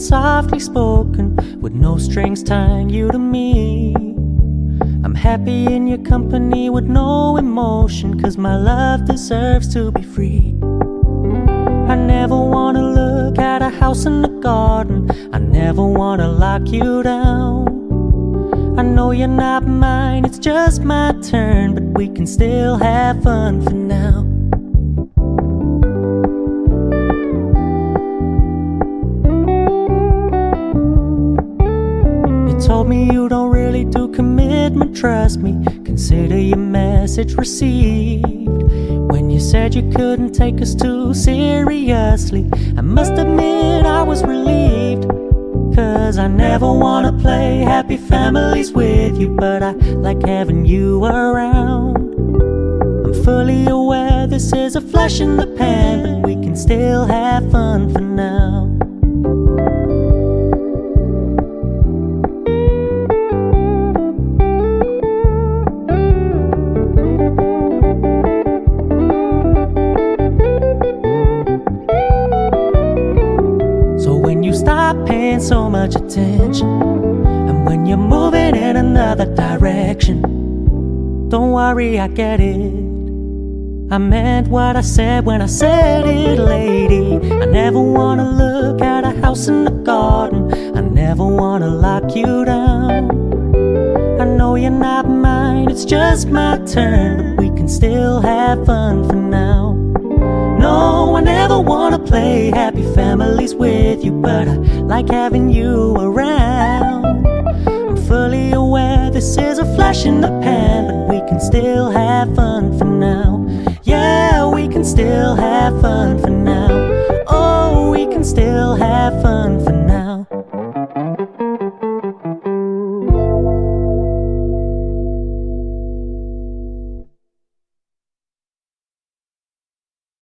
softly spoken, with no strings tying you to me. I'm happy in your company with no emotion, 'cause my love deserves to be free. I never wanna look at a house in the garden, I never wanna lock you down. I know you're not mine, it's just my turn, but we can still have fun for now. You told me you don't really do commitment, trust me, consider your message received. When you said you couldn't take us too seriously, I must admit I was relieved. 'Cause I never wanna play happy families with you, but I like having you around. I'm fully aware this is a flash in the pan, but we can still have fun for now. Stop paying so much attention, and when you're moving in another direction, don't worry, I get it. I meant what I said when I said it, lady. I never wanna look at a house in the garden, I never wanna lock you down. I know you're not mine, it's just my turn, but we can still have fun for now. No, I never wanna play happy families with you, but I like having you around. I'm fully aware this is a flash in the pan, but we can still have fun for now. Yeah, we can still have fun for now.